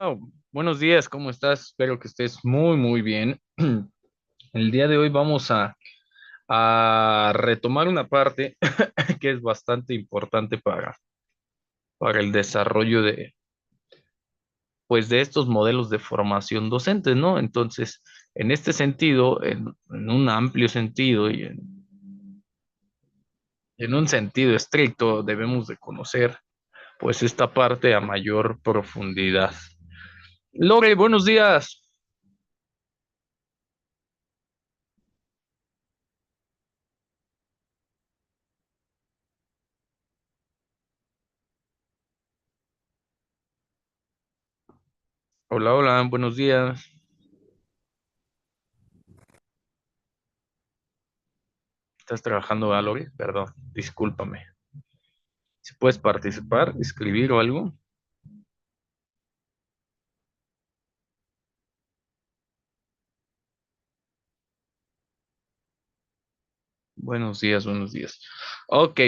Oh, buenos días, ¿cómo estás? Espero que estés muy bien. El día de hoy vamos a retomar una parte que es bastante importante para el desarrollo pues, de estos modelos de formación docente, ¿no? Entonces, en este sentido, en un amplio sentido y en un sentido estricto, debemos de conocer, pues, esta parte a mayor profundidad. Lore, buenos días. Hola, hola, buenos días. ¿Estás trabajando, Lore? Perdón, discúlpame. Si puedes participar, escribir o algo. Buenos días, buenos días. Ok,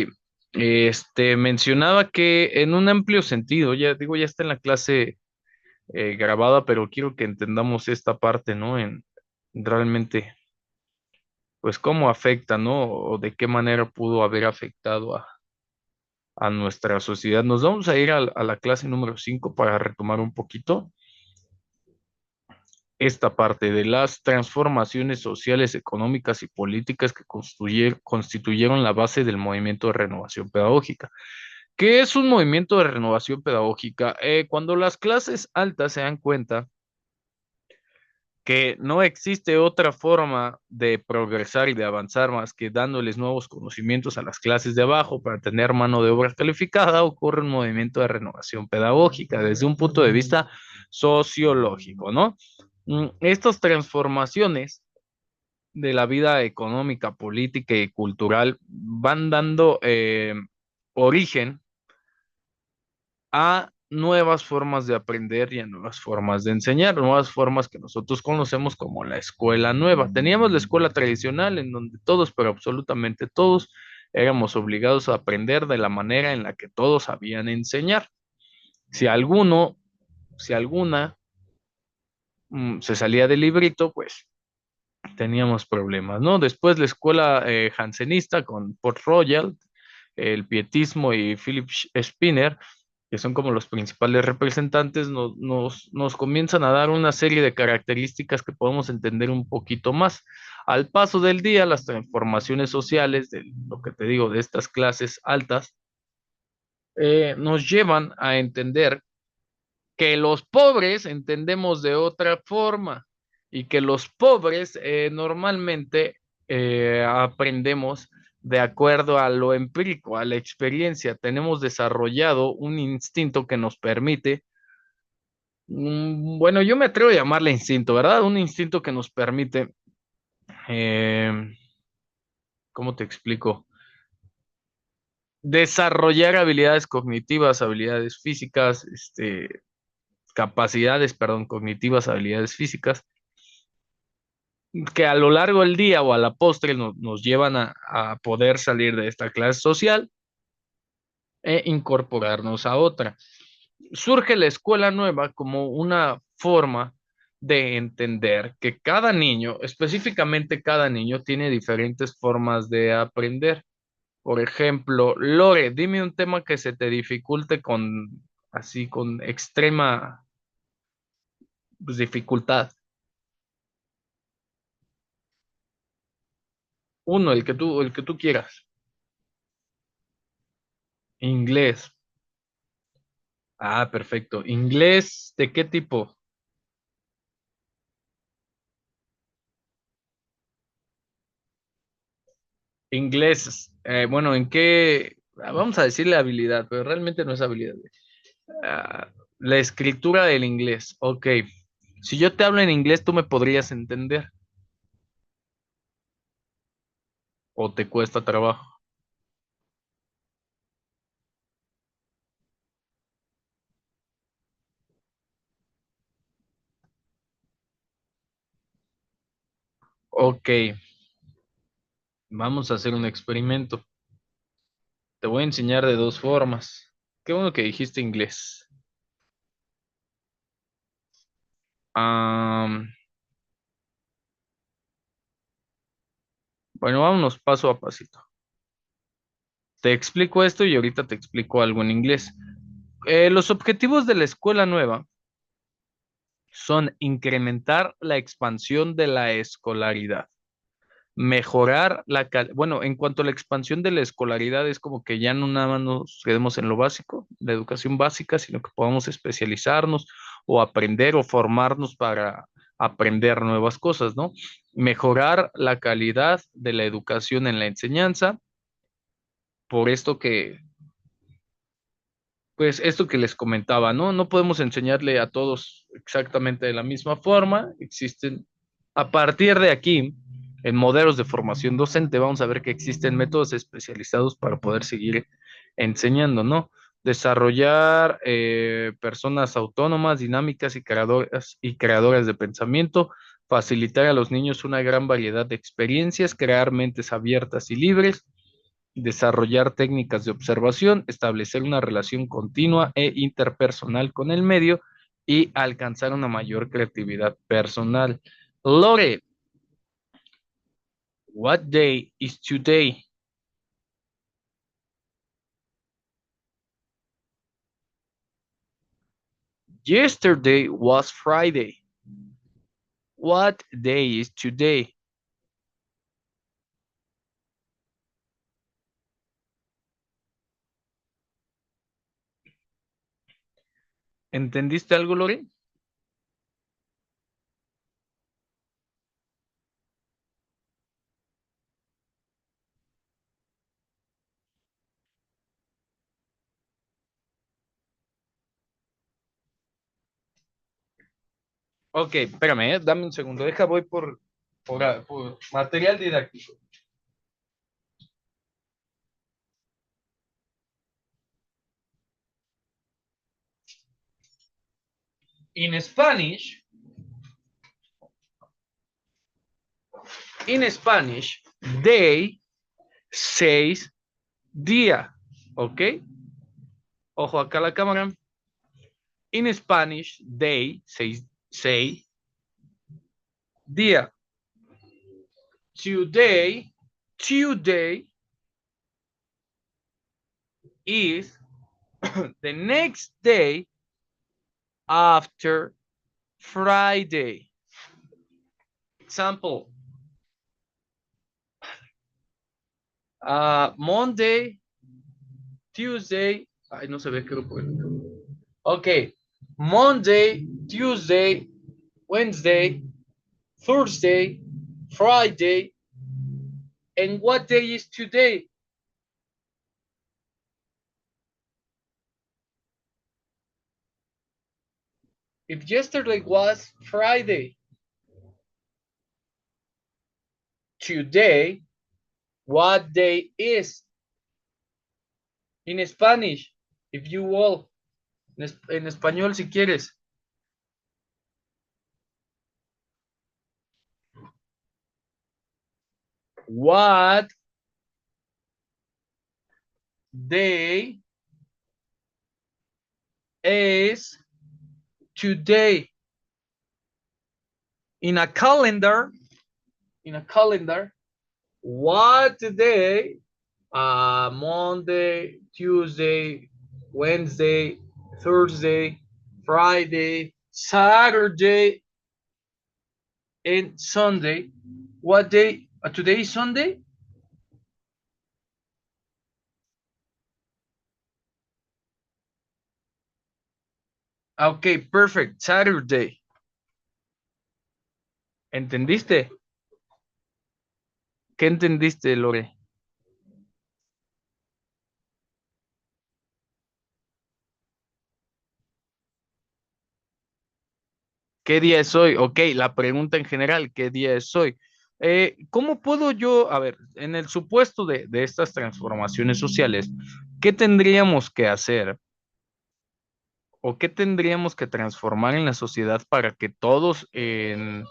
mencionaba que en un amplio sentido, ya digo, ya está en la clase grabada, pero quiero que entendamos esta parte, ¿no? En realmente, pues cómo afecta, ¿no? O de qué manera pudo haber afectado a nuestra sociedad. Nos vamos a ir a la clase número 5 para retomar un poquito esta parte de las transformaciones sociales, económicas y políticas que constituyeron la base del movimiento de renovación pedagógica. ¿Qué es un movimiento de renovación pedagógica? Cuando las clases altas se dan cuenta que no existe otra forma de progresar y de avanzar más que dándoles nuevos conocimientos a las clases de abajo para tener mano de obra calificada, ocurre un movimiento de renovación pedagógica desde un punto de vista sociológico, ¿no? Estas transformaciones de la vida económica, política y cultural van dando origen a nuevas formas de aprender y a nuevas formas de enseñar, nuevas formas que nosotros conocemos como la escuela nueva. Teníamos la escuela tradicional en donde todos, pero absolutamente todos, éramos obligados a aprender de la manera en la que todos sabían enseñar. Si alguno, si alguna se salía del librito, pues teníamos problemas, ¿no? Después la escuela jansenista con Port Royal, el pietismo y Philip Spinner, que son como los principales representantes, nos comienzan a dar una serie de características que podemos entender un poquito más. Al paso del día, las transformaciones sociales, de lo que te digo, de estas clases altas, nos llevan a entender que los pobres entendemos de otra forma y que los pobres normalmente aprendemos de acuerdo a lo empírico, a la experiencia. Tenemos desarrollado un instinto que nos permite, bueno, yo me atrevo a llamarle instinto, ¿verdad? Un instinto que nos permite, eh, ¿cómo te explico? Desarrollar habilidades cognitivas, habilidades físicas, capacidades, perdón, cognitivas, habilidades físicas que a lo largo del día o a la postre nos llevan a poder salir de esta clase social e incorporarnos a otra. Surge la escuela nueva como una forma de entender que cada niño, específicamente cada niño, tiene diferentes formas de aprender. Por ejemplo, Lore, dime un tema que se te dificulte así, con extrema, pues, dificultad. Uno, el que tú quieras. Inglés. Ah, perfecto. ¿Inglés de qué tipo? Inglés, bueno, ¿en qué? Vamos a decirle habilidad, pero realmente no es habilidad. La escritura del inglés. Ok. Si yo te hablo en inglés, ¿tú me podrías entender? ¿O te cuesta trabajo? Ok. Vamos a hacer un experimento. Te voy a enseñar de dos formas. Qué bueno que dijiste inglés. Am, bueno, vámonos paso a pasito. Te explico esto y ahorita te explico algo en inglés. Los objetivos de la escuela nueva son incrementar la expansión de la escolaridad, mejorar bueno, en cuanto a la expansión de la escolaridad, es como que ya no nada más nos quedemos en lo básico, la educación básica, sino que podamos especializarnos o aprender o formarnos para aprender nuevas cosas, ¿no? Mejorar la calidad de la educación en la enseñanza, por esto que pues esto que les comentaba, ¿no? No podemos enseñarle a todos exactamente de la misma forma. Existen, a partir de aquí, en modelos de formación docente, vamos a ver que existen métodos especializados para poder seguir enseñando, ¿no? Desarrollar personas autónomas, dinámicas y creadoras de pensamiento, facilitar a los niños una gran variedad de experiencias, crear mentes abiertas y libres, desarrollar técnicas de observación, establecer una relación continua e interpersonal con el medio y alcanzar una mayor creatividad personal. Lore, what day is today? Yesterday was Friday. What day is today? ¿Entendiste algo, Lore? Ok, espérame, dame un segundo. Deja, voy por material didáctico. In Spanish, day says día. ¿Ok? Ojo acá a la cámara. In Spanish, day say día. Today, today is the next day after Friday. Example, Monday, Tuesday. Ay, no se ve, creo. Ok, Monday, Tuesday, Wednesday, Thursday, Friday, and what day is today? If yesterday was Friday, today, what day is? In Spanish, if you will. En español, si quieres. What day is today? In a calendar, what day? Monday, Tuesday, Wednesday, Thursday, Friday, Saturday, and Sunday. What day? Today is Sunday? Okay, perfect. Saturday. ¿Entendiste? ¿Qué entendiste, Lore? ¿Qué día es hoy? Ok, la pregunta en general, ¿qué día es hoy? ¿Cómo puedo yo, a ver, en el supuesto de estas transformaciones sociales, qué tendríamos que hacer o qué tendríamos que transformar en la sociedad para que todos en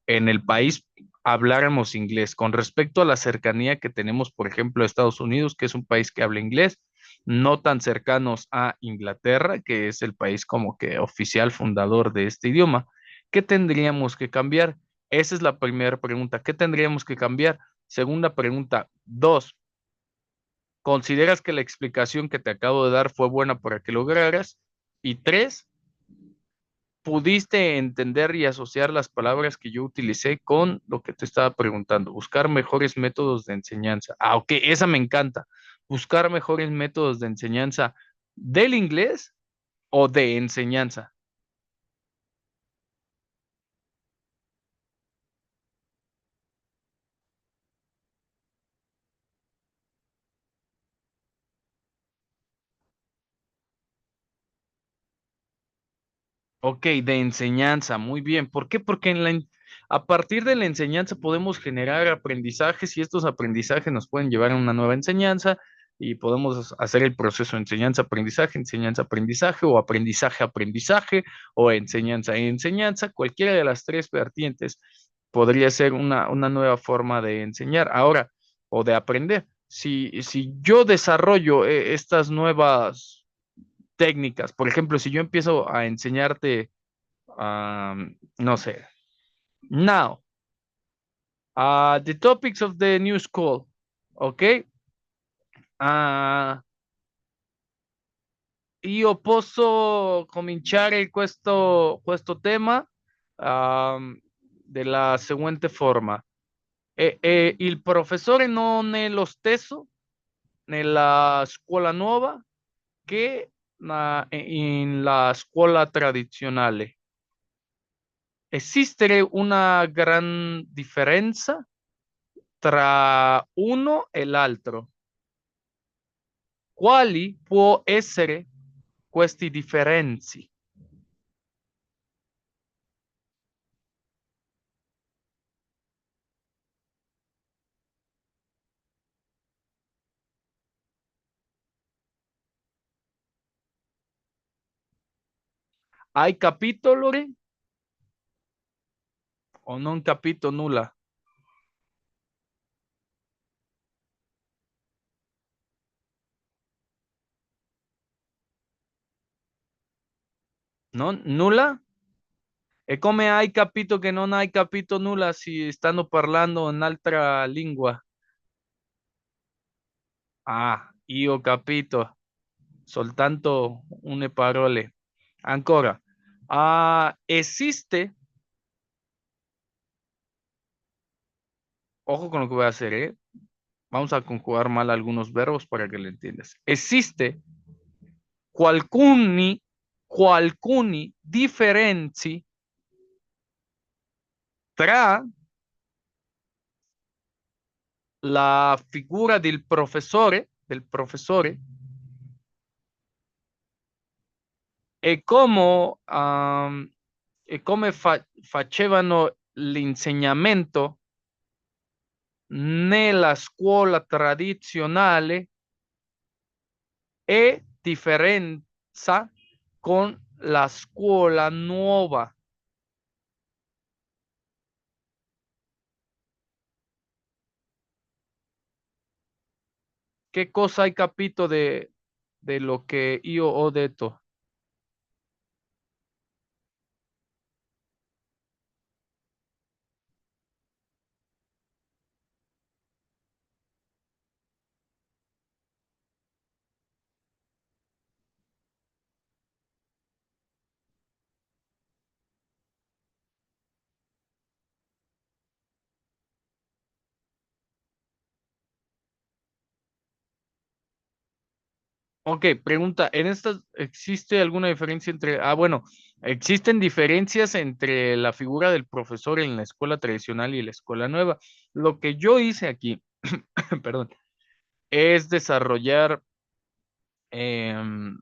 el país habláramos inglés? Con respecto a la cercanía que tenemos, por ejemplo, a Estados Unidos, que es un país que habla inglés, no tan cercanos a Inglaterra, que es el país como que oficial fundador de este idioma. ¿Qué tendríamos que cambiar? Esa es la primera pregunta. ¿Qué tendríamos que cambiar? Segunda pregunta. Dos, ¿consideras que la explicación que te acabo de dar fue buena para que lograras? Y tres, ¿pudiste entender y asociar las palabras que yo utilicé con lo que te estaba preguntando? Buscar mejores métodos de enseñanza. Ah, ok, esa me encanta. Buscar mejores métodos de enseñanza del inglés o de enseñanza. Ok, de enseñanza, muy bien. ¿Por qué? Porque a partir de la enseñanza podemos generar aprendizajes y estos aprendizajes nos pueden llevar a una nueva enseñanza y podemos hacer el proceso de enseñanza-aprendizaje, enseñanza-aprendizaje o aprendizaje-aprendizaje o enseñanza-enseñanza. Cualquiera de las tres vertientes podría ser una nueva forma de enseñar ahora o de aprender. Si yo desarrollo estas nuevas técnicas. Por ejemplo, si yo empiezo a enseñarte, no sé, now, the topics of the new school, ok? Ah, io posso cominciare questo tema della seguente forma. Il professore non è lo stesso nella scuola nuova che in la scuola tradizionale. Esiste una gran differenza tra uno e l'altro. Quali può essere questi differenzi? Hai capito, Lore? O non capito nulla? Non? Nulla? E come hai capito che non hai capito nulla si stanno parlando un'altra lingua? Ah, io ho capito. Soltanto une parole. Ancora. Esiste, ojo con lo que voy a hacer, ¿eh? Vamos a conjugar mal algunos verbos para que lo entiendas. Esiste qualcuni differenzi tra la figura del professore e come facevano l'insegnamento nella scuola tradizionale e differenza con la scuola nuova. Che cosa hai capito de lo che io ho detto? Ok, pregunta, ¿en estas existe alguna diferencia entre, bueno, existen diferencias entre la figura del profesor en la escuela tradicional y la escuela nueva? Lo que yo hice aquí, perdón, es desarrollar em,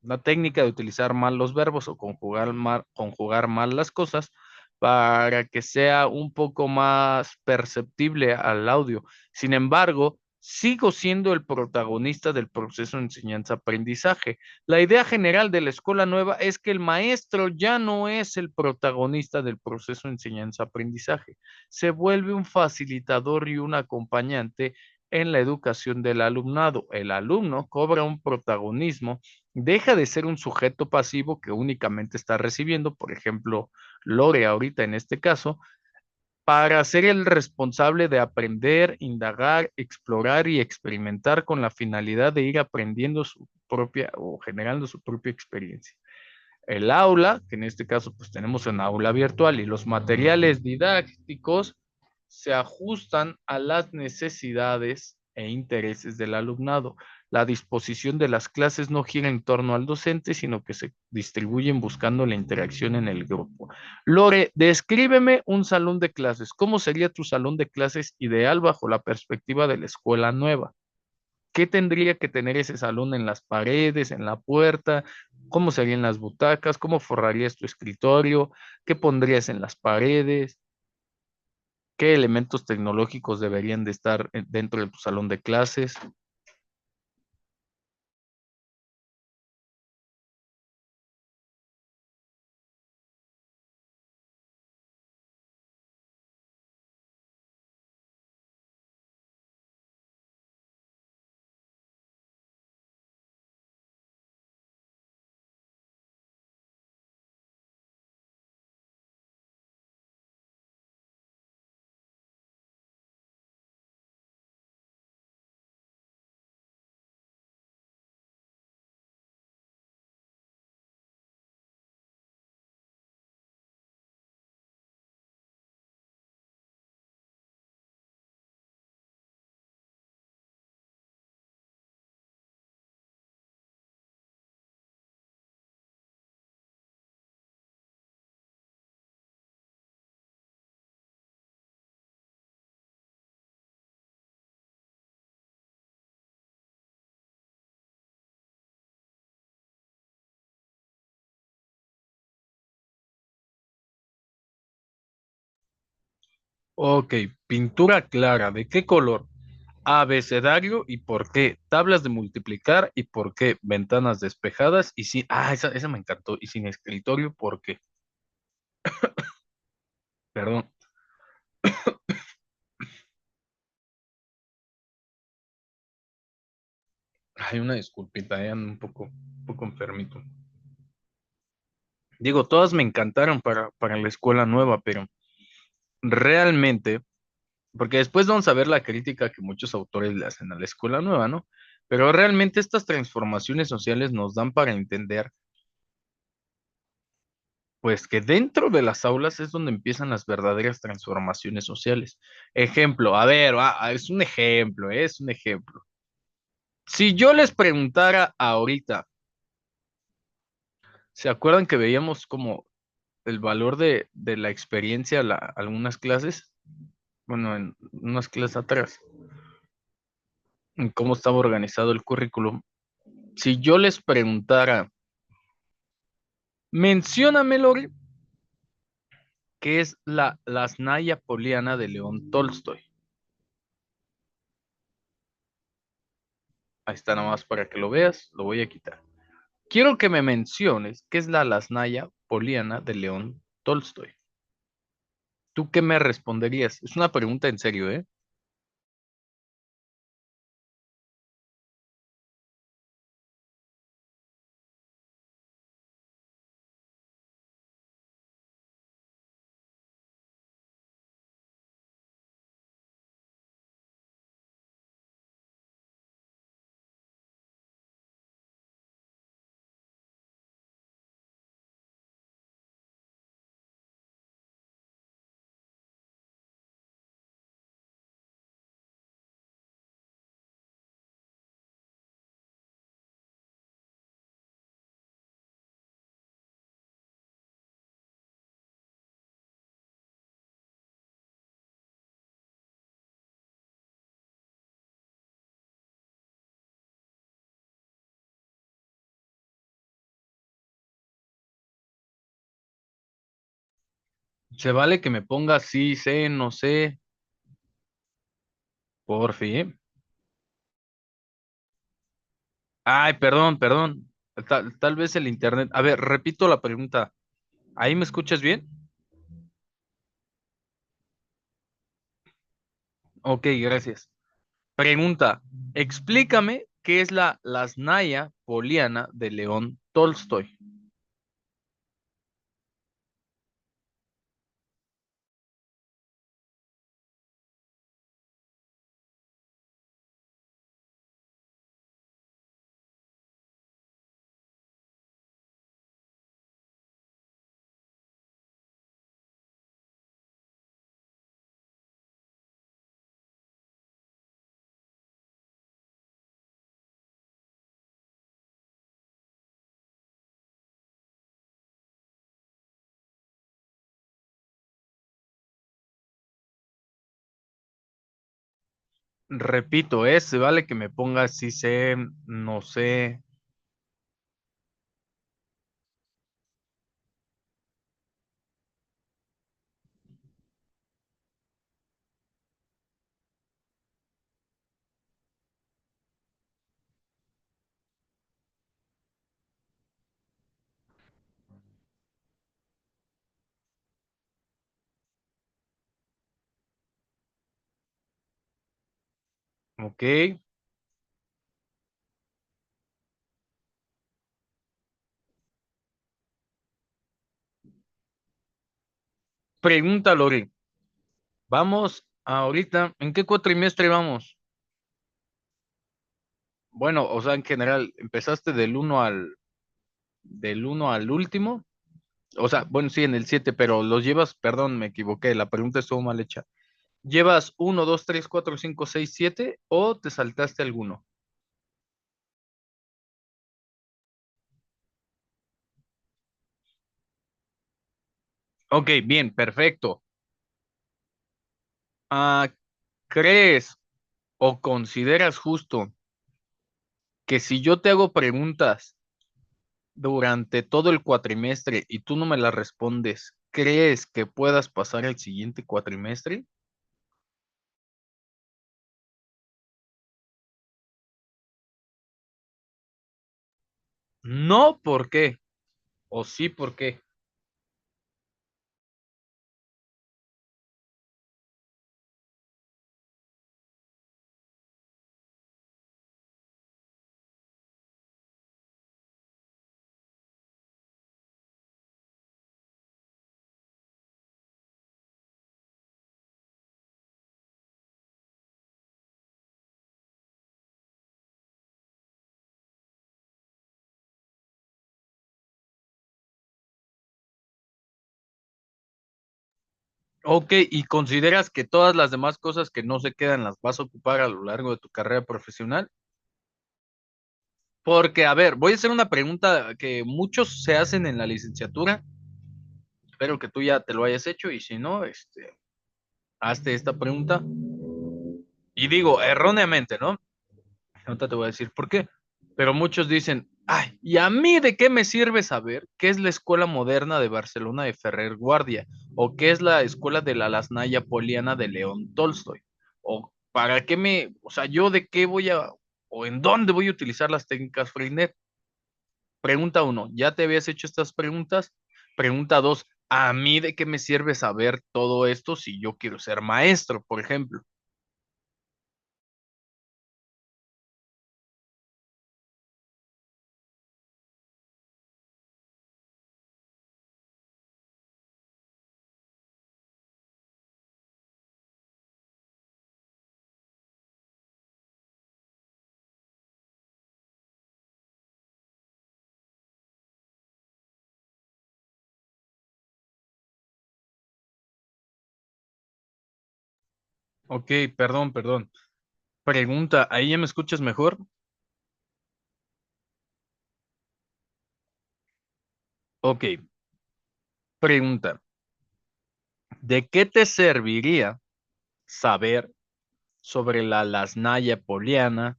la técnica de utilizar mal los verbos o conjugar mal las cosas para que sea un poco más perceptible al audio. Sin embargo, sigo siendo el protagonista del proceso de enseñanza-aprendizaje. La idea general de la escuela nueva es que el maestro ya no es el protagonista del proceso de enseñanza-aprendizaje, se vuelve un facilitador y un acompañante en la educación del alumnado. El alumno cobra un protagonismo Deja de ser un sujeto pasivo que únicamente está recibiendo, por ejemplo, Lore ahorita en este caso, para ser el responsable de aprender, indagar, explorar y experimentar con la finalidad de ir aprendiendo su propia o generando su propia experiencia. El aula, que en este caso pues tenemos en aula virtual y los materiales didácticos se ajustan a las necesidades e intereses del alumnado. La disposición de las clases no gira en torno al docente, sino que se distribuyen buscando la interacción en el grupo. Lore, descríbeme un salón de clases. ¿Cómo sería tu salón de clases ideal bajo la perspectiva de la escuela nueva? ¿Qué tendría que tener ese salón en las paredes, en la puerta? ¿Cómo serían las butacas? ¿Cómo forrarías tu escritorio? ¿Qué pondrías en las paredes? ¿Qué elementos tecnológicos deberían de estar dentro de tu salón de clases? Ok, pintura clara, ¿de qué color? Abecedario y por qué. Tablas de multiplicar y por qué. Ventanas despejadas y sin... Ah, esa me encantó. Y sin escritorio, ¿por qué? Perdón. Hay una disculpita, ando un poco enfermito. Digo, todas me encantaron para la escuela nueva, pero realmente, porque después vamos a ver la crítica que muchos autores le hacen a la escuela nueva, ¿no? Pero realmente estas transformaciones sociales nos dan para entender, pues, que dentro de las aulas es donde empiezan las verdaderas transformaciones sociales. Ejemplo, a ver, es un ejemplo, es un ejemplo. Si yo les preguntara ahorita, ¿se acuerdan que veíamos como el valor de la experiencia algunas clases? Bueno, en unas clases atrás, en cómo estaba organizado el currículum. Si yo les preguntara, mencióname, Lori, qué es la Snaya Poliana de León Tolstoy. Ahí está nada más para que lo veas, lo voy a quitar. Quiero que me menciones qué es la Lasnaya Poliana de León Tolstoy. ¿Tú qué me responderías? Es una pregunta en serio, ¿eh? Se vale que me ponga sí, sé, no sé, por fin. Ay, perdón, perdón. Tal vez el internet. A ver, repito la pregunta. ¿Ahí me escuchas bien? Ok, gracias. Pregunta, explícame ¿qué es la Lasnaya Poliana de León Tolstoy? Repito, se vale que me pongas si sé, no sé. Ok. Pregunta, Lori. Vamos ahorita, ¿en qué cuatrimestre vamos? Bueno, o sea, en general, empezaste del uno al último. O sea, bueno, sí, en el 7, pero los llevas, perdón, me equivoqué, la pregunta estuvo mal hecha. ¿Llevas uno, 2, 3, 4, 5, 6, 7 o te saltaste alguno? Ok, bien, perfecto. Ah, ¿crees o consideras justo que si yo te hago preguntas durante todo el cuatrimestre y tú no me las respondes, ¿crees que puedas pasar el siguiente cuatrimestre? No, ¿por qué? O sí, ¿por qué? Ok, ¿y consideras que todas las demás cosas que no se quedan las vas a ocupar a lo largo de tu carrera profesional? Porque, a ver, voy a hacer una pregunta que muchos se hacen en la licenciatura. Espero que tú ya te lo hayas hecho y si no, hazte esta pregunta. Y digo, erróneamente, ¿no? Ahorita te voy a decir por qué. Pero muchos dicen, ay, ¿y a mí de qué me sirve saber qué es la Escuela Moderna de Barcelona de Ferrer Guardia? ¿O qué es la Escuela de la Lasnaya Poliana de León Tolstoy? ¿O para qué o sea, yo de qué voy o en dónde voy a utilizar las técnicas Freinet? Pregunta uno, ¿ya te habías hecho estas preguntas? Pregunta dos, ¿a mí de qué me sirve saber todo esto si yo quiero ser maestro, por ejemplo? Ok, perdón, perdón. Pregunta, ¿ahí ya me escuchas mejor? Ok, pregunta, ¿de qué te serviría saber sobre la Lasnaya Poliana,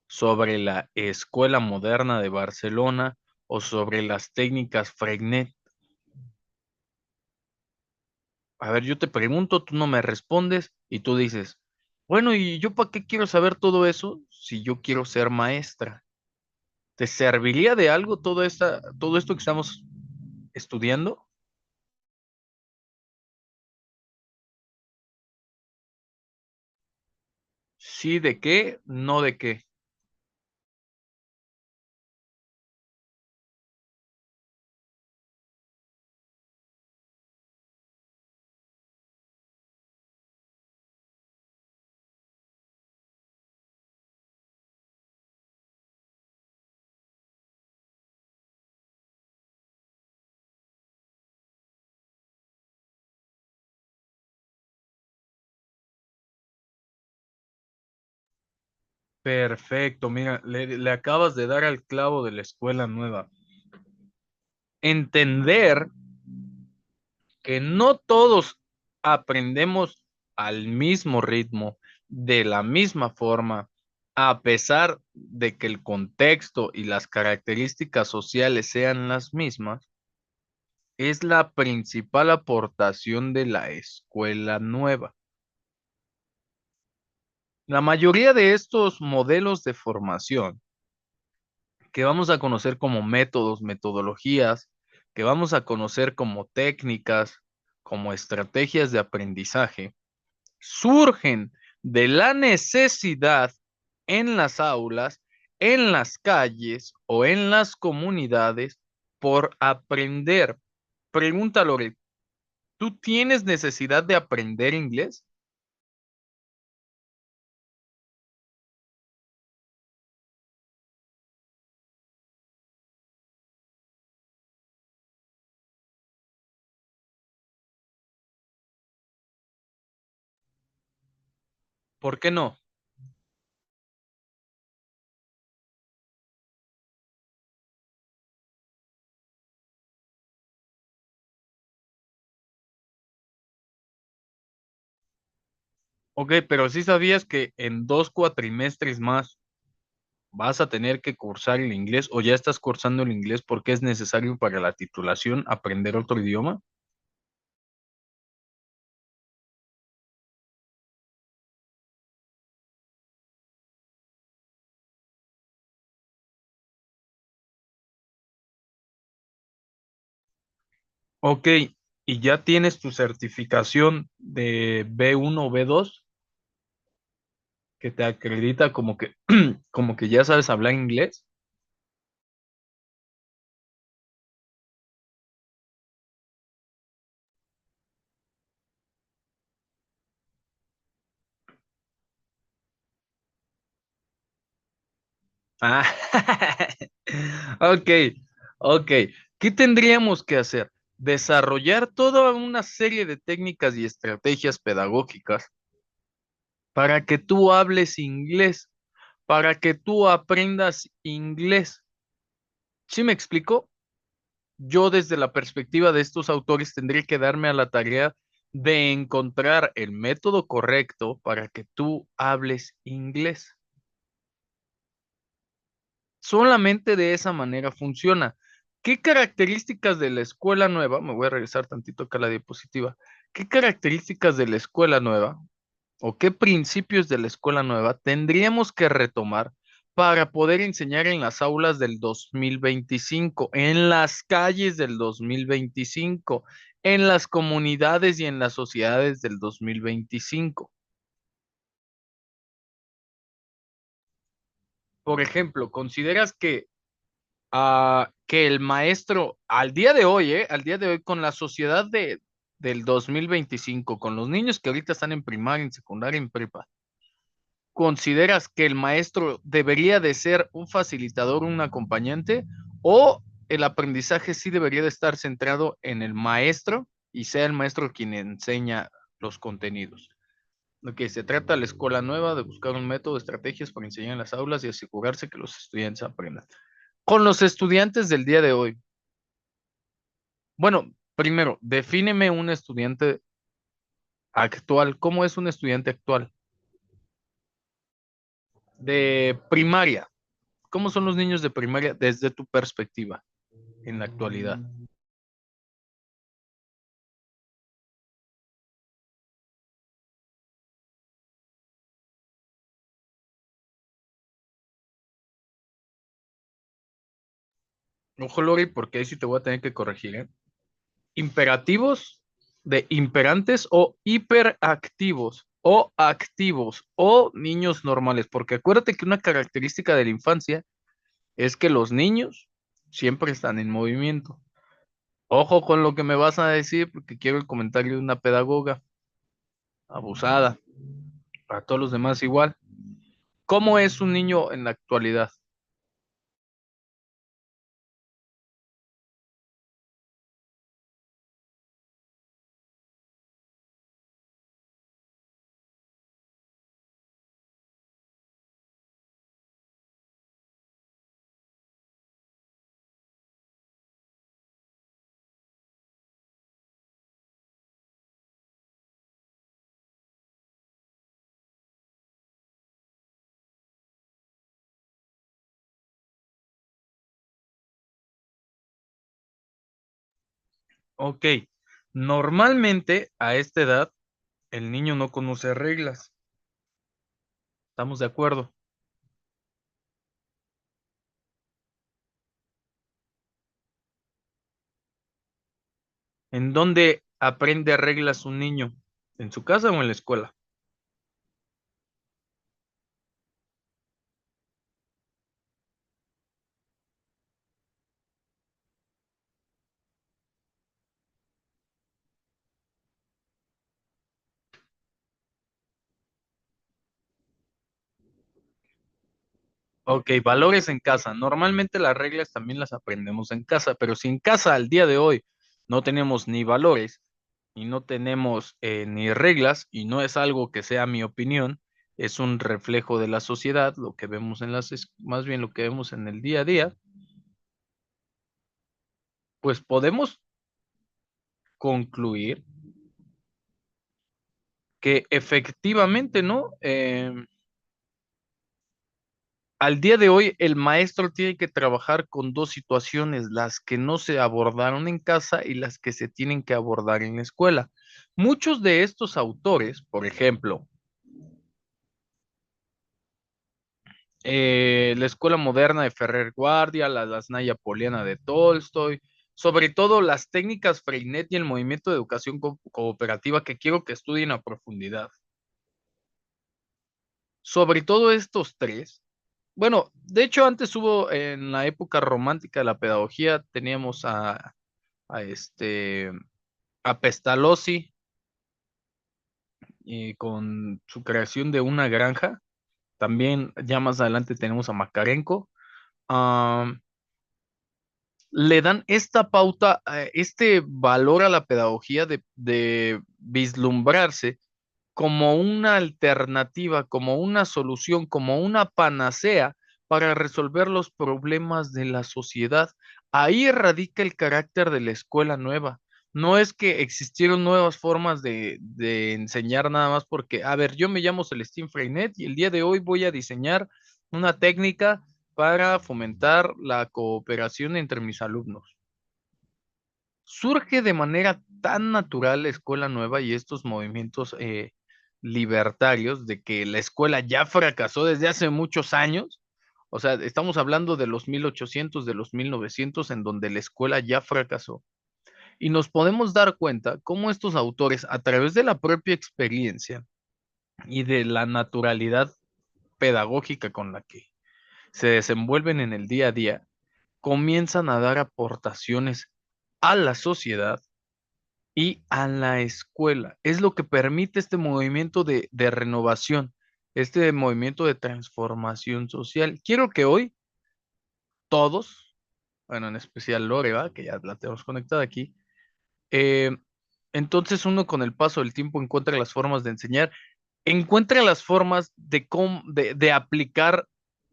sobre la Escuela Moderna de Barcelona o sobre las técnicas Freinet? A ver, yo te pregunto, tú no me respondes y tú dices, bueno, ¿y yo para qué quiero saber todo eso si yo quiero ser maestra? ¿Te serviría de algo todo esto que estamos estudiando? Sí, ¿de qué? No de qué. Perfecto, mira, le acabas de dar al clavo de la escuela nueva. Entender que no todos aprendemos al mismo ritmo, de la misma forma, a pesar de que el contexto y las características sociales sean las mismas, es la principal aportación de la escuela nueva. La mayoría de estos modelos de formación que vamos a conocer como métodos, metodologías, que vamos a conocer como técnicas, como estrategias de aprendizaje, surgen de la necesidad en las aulas, en las calles o en las comunidades por aprender. Pregunta, Lore, ¿tú tienes necesidad de aprender inglés? ¿Por qué no? Ok, pero sí sabías que en 2 cuatrimestres más vas a tener que cursar el inglés o ya estás cursando el inglés porque es necesario para la titulación aprender otro idioma. Ok, y ya tienes tu certificación de B1 o B2 que te acredita como que, como que ya sabes hablar inglés. Ah, ok, ok. ¿Qué tendríamos que hacer? Desarrollar toda una serie de técnicas y estrategias pedagógicas para que tú hables inglés, para que tú aprendas inglés. ¿Sí me explico? Yo desde la perspectiva de estos autores tendría que darme a la tarea de encontrar el método correcto para que tú hables inglés. Solamente de esa manera funciona. ¿Qué características de la escuela nueva? Me voy a regresar tantito acá a la diapositiva. ¿Qué características de la escuela nueva o qué principios de la escuela nueva tendríamos que retomar para poder enseñar en las aulas del 2025, en las calles del 2025, en las comunidades y en las sociedades del 2025? Por ejemplo, ¿consideras que el maestro al día de hoy, al día de hoy, con la sociedad del 2025, con los niños que ahorita están en primaria, en secundaria, en prepa, consideras que el maestro debería de ser un facilitador, un acompañante, o el aprendizaje sí debería de estar centrado en el maestro y sea el maestro quien enseña los contenidos? Lo que se trata la escuela nueva de buscar un método, estrategias para enseñar en las aulas y asegurarse que los estudiantes aprendan. Con los estudiantes del día de hoy, bueno, primero, defíneme un estudiante actual. ¿Cómo es un estudiante actual? De primaria. ¿Cómo son los niños de primaria desde tu perspectiva en la actualidad? Ojo, Lori, porque ahí sí te voy a tener que corregir, ¿eh? Imperativos de imperantes o hiperactivos o activos o niños normales, porque acuérdate que una característica de la infancia es que los niños siempre están en movimiento. Ojo con lo que me vas a decir, porque quiero el comentario de una pedagoga abusada, para todos los demás igual. ¿Cómo es un niño en la actualidad? Ok, normalmente a esta edad el niño no conoce reglas. ¿Estamos de acuerdo? ¿En dónde aprende reglas un niño? ¿En su casa o en la escuela? Ok, valores en casa. Normalmente las reglas también las aprendemos en casa, pero si en casa al día de hoy no tenemos ni valores y no tenemos ni reglas, y no es algo que sea mi opinión, es un reflejo de la sociedad, lo que vemos en más bien lo que vemos en el día a día, pues podemos concluir que efectivamente, ¿no? Al día de hoy, el maestro tiene que trabajar con dos situaciones, las que no se abordaron en casa y las que se tienen que abordar en la escuela. Muchos de estos autores, por ejemplo, la escuela moderna de Ferrer Guardia, la Snaya Poliana de Tolstoy, sobre todo las técnicas Freinet y el movimiento de educación cooperativa que quiero que estudien a profundidad. Sobre todo estos tres, bueno, de hecho antes hubo en la época romántica de la pedagogía, teníamos a este, a Pestalozzi con su creación de una granja. También ya más adelante tenemos a Makarenko. Am, Le dan esta pauta, este valor a la pedagogía de vislumbrarse como una alternativa, como una solución, como una panacea para resolver los problemas de la sociedad. Ahí radica el carácter de la escuela nueva. No es que existieron nuevas formas de enseñar nada más porque, a ver, yo me llamo Celestín Freinet y el día de hoy voy a diseñar una técnica para fomentar la cooperación entre mis alumnos. Surge de manera tan natural la escuela nueva y estos movimientos libertarios de que la escuela ya fracasó desde hace muchos años. O sea, estamos hablando de los 1800, de los 1900, en donde la escuela ya fracasó. Y nos podemos dar cuenta cómo estos autores, a través de la propia experiencia y de la naturalidad pedagógica con la que se desenvuelven en el día a día, comienzan a dar aportaciones a la sociedad y a la escuela. Es lo que permite este movimiento de renovación, este movimiento de transformación social. Quiero que hoy todos, bueno, en especial Lore, ¿va? Que ya la tenemos conectada aquí, eh, entonces uno con el paso del tiempo encuentra las formas de enseñar, encuentra las formas de aplicar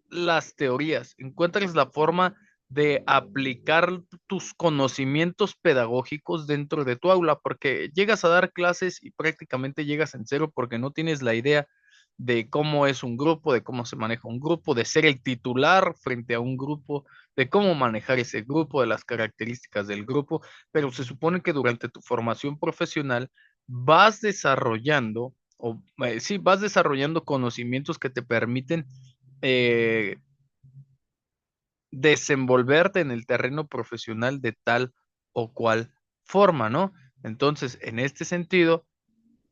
las teorías, encuentras la forma de aplicar tus conocimientos pedagógicos dentro de tu aula, porque llegas a dar clases y prácticamente llegas en cero porque no tienes la idea de cómo es un grupo, de cómo se maneja un grupo, de ser el titular frente a un grupo, de cómo manejar ese grupo, de las características del grupo, pero se supone que durante tu formación profesional vas desarrollando, o sí, vas desarrollando conocimientos que te permiten eh, desenvolverte en el terreno profesional de tal o cual forma, ¿no? Entonces, en este sentido,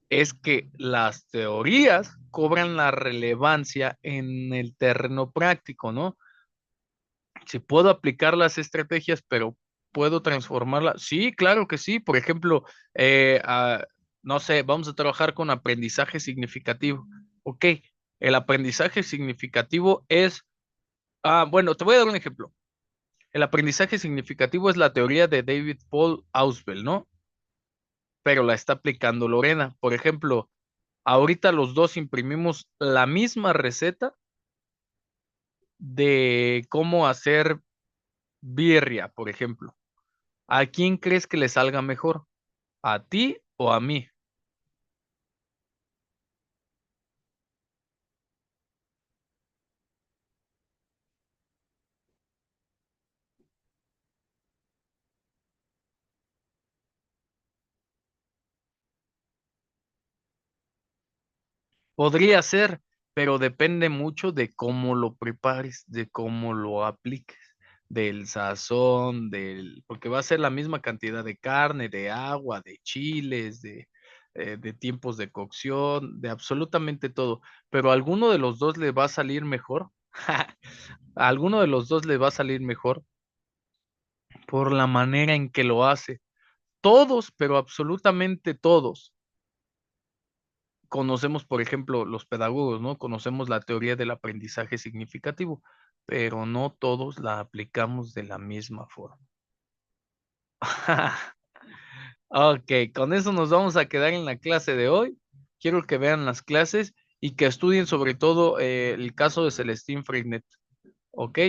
es que las teorías cobran la relevancia en el terreno práctico, ¿no? Si puedo aplicar las estrategias, pero puedo transformarlas. Sí, claro que sí. Por ejemplo, no sé, vamos a trabajar con aprendizaje significativo. Ok, el aprendizaje significativo es, bueno, te voy a dar un ejemplo. El aprendizaje significativo es la teoría de David Paul Ausubel, ¿no? Pero la está aplicando Lorena. Por ejemplo, ahorita los dos imprimimos la misma receta de cómo hacer birria, por ejemplo. ¿A quién crees que le salga mejor? ¿A ti o a mí? Podría ser, pero depende mucho de cómo lo prepares, de cómo lo apliques, del sazón, porque va a ser la misma cantidad de carne, de agua, de chiles, de tiempos de cocción, de absolutamente todo. Pero a alguno de los dos le va a salir mejor. A alguno de los dos le va a salir mejor por la manera en que lo hace. Todos, pero absolutamente todos conocemos, por ejemplo, los pedagogos, ¿no? Conocemos la teoría del aprendizaje significativo, pero no todos la aplicamos de la misma forma. Ok, con eso nos vamos a quedar en la clase de hoy. Quiero que vean las clases y que estudien sobre todo el caso de Celestín Freinet. Ok,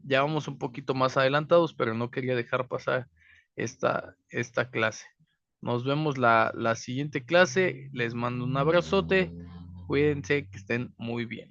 ya vamos un poquito más adelantados, pero no quería dejar pasar esta clase. Nos vemos la siguiente clase. Les mando un abrazote. Cuídense, que estén muy bien.